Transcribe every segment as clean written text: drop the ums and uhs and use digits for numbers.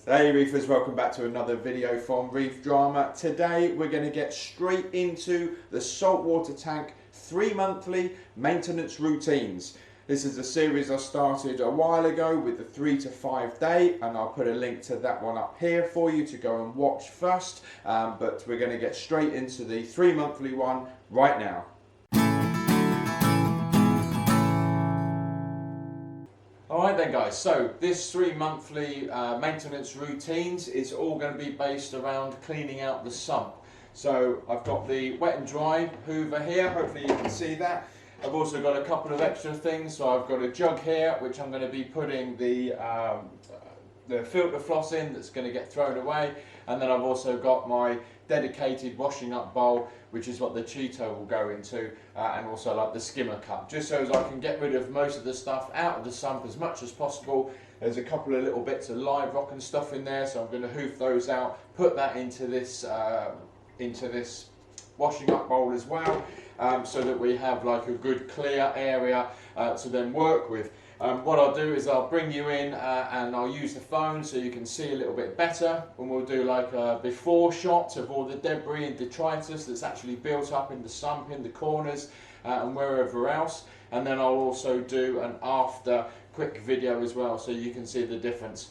Hey Reefers, welcome back to another video from Reef Drama. Today we're going to get straight into the saltwater tank 3-monthly maintenance routines. This is a series I started a while ago with the 3 to 5 day, and I'll put a link to that one up here for you to go and watch first, but we're going to get straight into the 3-monthly one right now. Alright then guys, so this 3-monthly maintenance routines is all going to be based around cleaning out the sump. So I've got the wet and dry hoover here, hopefully you can see that. I've also got a couple of extra things, so I've got a jug here which I'm going to be putting the filter floss in that's going to get thrown away, and then I've also got my dedicated washing up bowl, which is what the cheato will go into, and also like the skimmer cup, just so as I can get rid of most of the stuff out of the sump as much as possible. There's a couple of little bits of live rock and stuff in there, so I'm going to hoof those out, put that into this washing up bowl as well, so that we have like a good clear area to then work with. What I'll do is I'll bring you in and I'll use the phone so you can see a little bit better, and we'll do like a before shot of all the debris and detritus that's actually built up in the sump, in the corners and wherever else, and then I'll also do an after quick video as well so you can see the difference.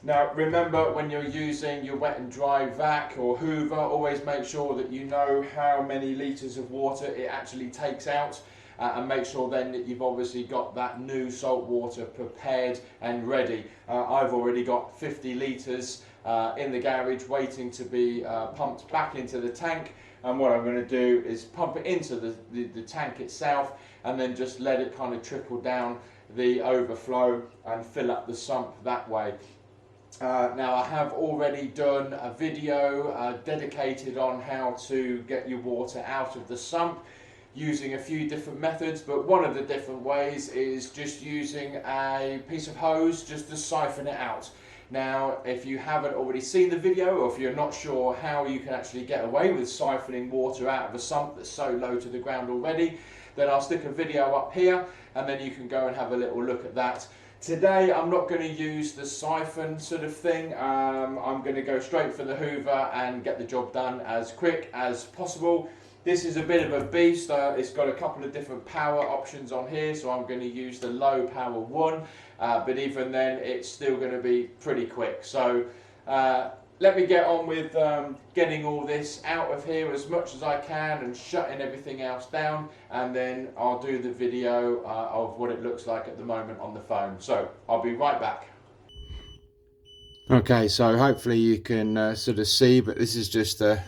Now remember, when you're using your wet and dry vac or hoover, always make sure that you know how many litres of water it actually takes out. And make sure then that you've obviously got that new salt water prepared and ready. I've already got 50 litres in the garage waiting to be pumped back into the tank, and what I'm going to do is pump it into the tank itself and then just let it kind of trickle down the overflow and fill up the sump that way. Now I have already done a video dedicated on how to get your water out of the sump, using a few different methods, but one of the different ways is just using a piece of hose just to siphon it out. Now if you haven't already seen the video, or if you're not sure how you can actually get away with siphoning water out of a sump that's so low to the ground already, then I'll stick a video up here and then you can go and have a little look at that. Today I'm not going to use the siphon sort of thing. I'm going to go straight for the hoover and get the job done as quick as possible. This is a bit of a beast. It's got a couple of different power options on here, so I'm going to use the low power one, but even then it's still going to be pretty quick. So let me get on with getting all this out of here as much as I can and shutting everything else down, and then I'll do the video of what it looks like at the moment on the phone. So I'll be right back. Okay, so hopefully you can sort of see, but this is just a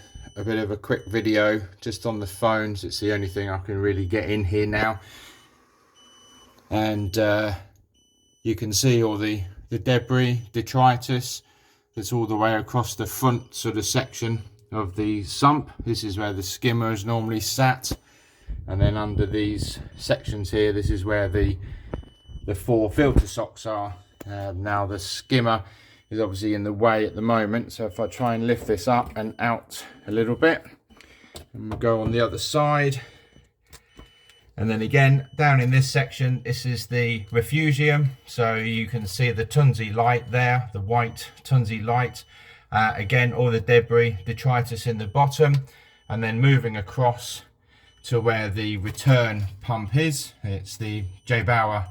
bit of a quick video just on the phones. It's the only thing I can really get in here now, and you can see all the debris, detritus that's all the way across the front sort of section of the sump. This is where the skimmer is normally sat, and then under these sections here, this is where the 4 filter socks are. Now the skimmer is obviously in the way at the moment, so if I try and lift this up and out a little bit, and we'll go on the other side, and then again down in this section, this is the refugium, so you can see the Tunze light there, the white Tunze light. Again, all the debris, detritus in the bottom, and then moving across to where the return pump is. It's the J Bauer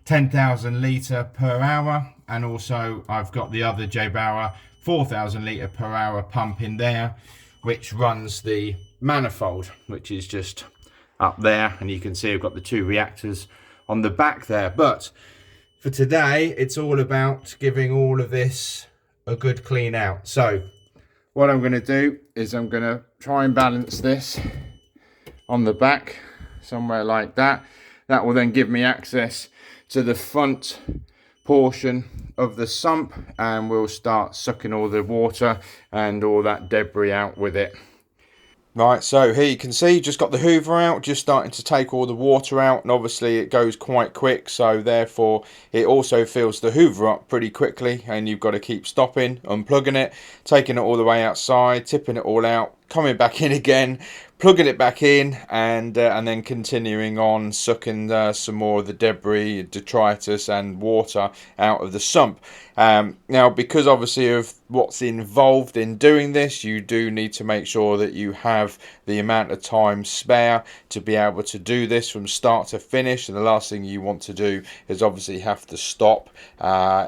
10,000 litre per hour, and also I've got the other J Bauer 4,000 litre per hour pump in there, which runs the manifold, which is just up there, and you can see I've got the 2 reactors on the back there. But for today it's all about giving all of this a good clean out. So what I'm going to do is I'm going to try and balance this on the back somewhere like that. That will then give me access to the front portion of the sump, and we'll start sucking all the water and all that debris out with it. Right, so here you can see, just got the hoover out, just starting to take all the water out, and obviously it goes quite quick, so therefore it also fills the hoover up pretty quickly, and you've got to keep stopping, unplugging it, taking it all the way outside, tipping it all out, coming back in again, plugging it back in, and then continuing on sucking some more of the debris, detritus and water out of the sump. Now, because obviously of what's involved in doing this, you do need to make sure that you have the amount of time spare to be able to do this from start to finish, and the last thing you want to do is obviously have to stop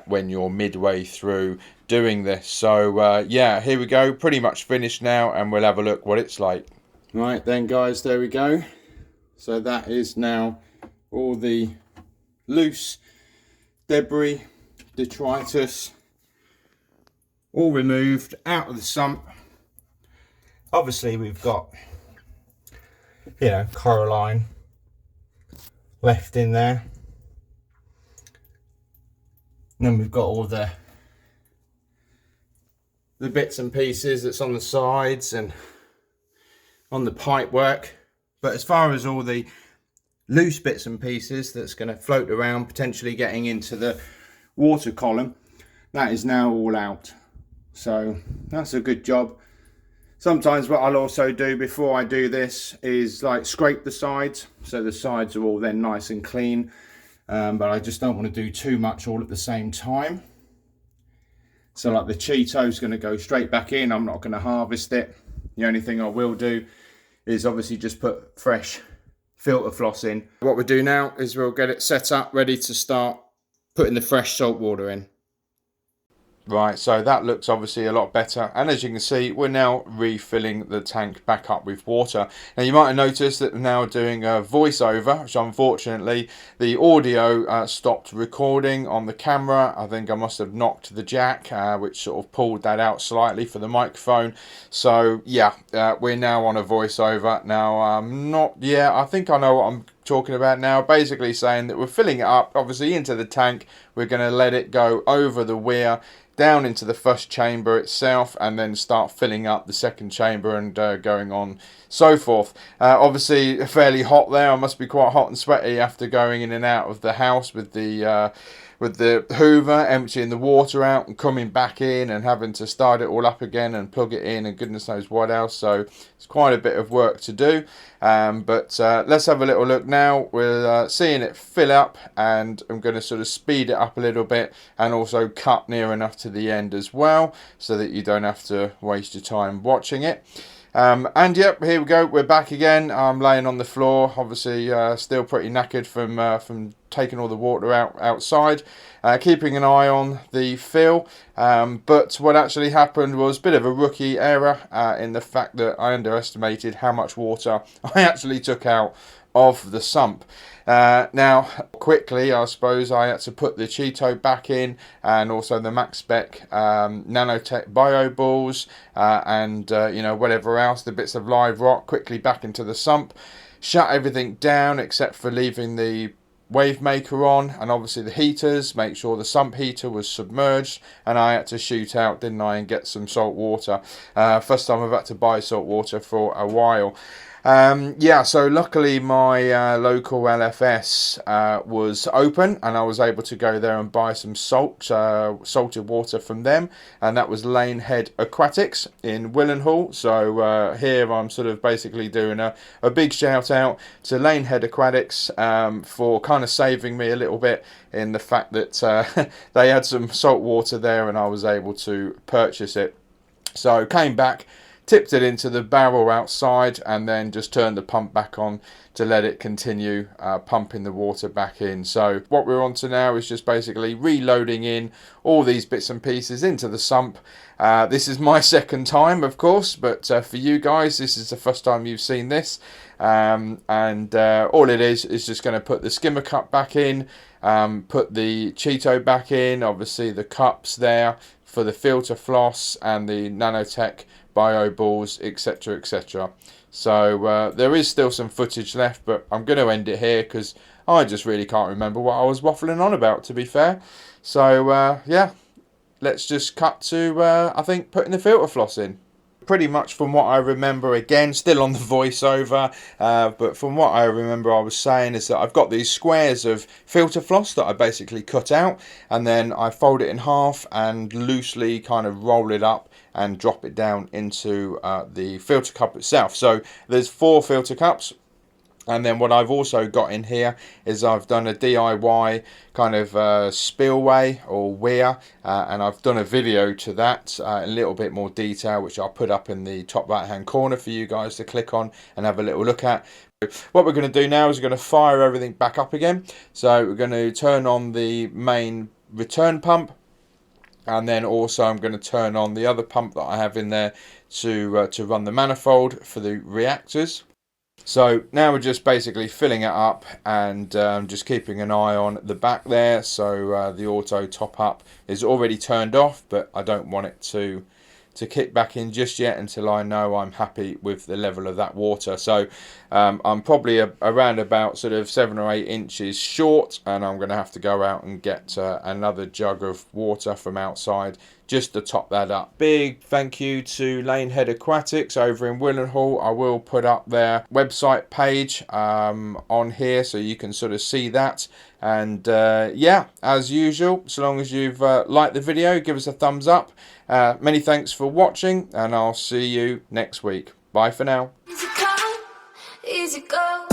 when you're midway through doing this. So yeah, here we go, pretty much finished now, and we'll have a look what it's like. Right then guys, there we go. So that is now all the loose debris, detritus, all removed out of the sump. Obviously we've got, you know, coralline left in there. And then we've got all the bits and pieces that's on the sides and on the pipe work. But as far as all the loose bits and pieces that's going to float around, potentially getting into the water column, that is now all out. So that's a good job. Sometimes what I'll also do before I do this is like scrape the sides, so the sides are all then nice and clean, but I just don't want to do too much all at the same time. So like the cheato is going to go straight back in. I'm not going to harvest it. The only thing I will do is obviously just put fresh filter floss in. What we'll do now is we'll get it set up, ready to start putting the fresh salt water in. Right, so that looks obviously a lot better, and as you can see, we're now refilling the tank back up with water. Now you might have noticed that we're now doing a voiceover, which unfortunately the audio stopped recording on the camera. I think I must have knocked the jack, which sort of pulled that out slightly for the microphone. So yeah, we're now on a voiceover. Now I think I know what I'm talking about now. Basically saying that we're filling it up obviously into the tank. We're going to let it go over the weir down into the first chamber itself, and then start filling up the second chamber, and going on so forth. Obviously fairly hot there. I must be quite hot and sweaty after going in and out of the house with the hoover, emptying the water out and coming back in and having to start it all up again and plug it in and goodness knows what else. So it's quite a bit of work to do, but let's have a little look now. We're seeing it fill up, and I'm going to sort of speed it up a little bit and also cut near enough to the end as well, so that you don't have to waste your time watching it. And yep, here we go, we're back again. I'm laying on the floor, obviously still pretty knackered from taking all the water outside, keeping an eye on the fill, but what actually happened was a bit of a rookie error in the fact that I underestimated how much water I actually took out of the sump. Now quickly, I suppose I had to put the cheato back in, and also the max spec nanotech bio balls, and you know, whatever else, the bits of live rock, quickly back into the sump, shut everything down except for leaving the wave maker on, and obviously the heaters, make sure the sump heater was submerged, and I had to shoot out, didn't I, and get some salt water. First time I've had to buy salt water for a while. Yeah, so luckily my local LFS was open, and I was able to go there and buy some salted water from them, and that was Lanehead Aquatics in Willenhall. So here I'm sort of basically doing a big shout out to Lanehead Aquatics for kind of saving me a little bit in the fact that they had some salt water there and I was able to purchase it. So came back, tipped it into the barrel outside, and then just turned the pump back on to let it continue pumping the water back in. So what we're on to now is just basically reloading in all these bits and pieces into the sump. This is my second time, of course, but for you guys, this is the first time you've seen this. And all it is just going to put the skimmer cup back in, put the cheato back in, obviously the cups there for the filter floss and the nanotech bio balls, etc, etc. So there is still some footage left, but I'm going to end it here because I just really can't remember what I was waffling on about, to be fair. So yeah, let's just cut to I think putting the filter floss in. pretty much from what I remember, again, still on the voiceover, but from what I remember I was saying is that I've got these squares of filter floss that I basically cut out, and then I fold it in half and loosely kind of roll it up and drop it down into the filter cup itself. So there's 4 filter cups. And then what I've also got in here is I've done a DIY kind of spillway or weir, and I've done a video to that in a little bit more detail, which I'll put up in the top right hand corner for you guys to click on and have a little look at. What we're going to do now is we're going to fire everything back up again. So we're going to turn on the main return pump, and then also I'm going to turn on the other pump that I have in there to run the manifold for the reactors. So now we're just basically filling it up and just keeping an eye on the back there. So the auto top up is already turned off, but I don't want it to kick back in just yet until I know I'm happy with the level of that water. So I'm probably around about sort of 7 or 8 inches short, and I'm going to have to go out and get another jug of water from outside just to top that up. Big thank you to Lanehead Aquatics over in Willenhall. I will put up their website page on here so you can sort of see that. And yeah, as usual, so long as you've liked the video, give us a thumbs up. Many thanks for watching, and I'll see you next week. Bye for now. Easy come, easy go.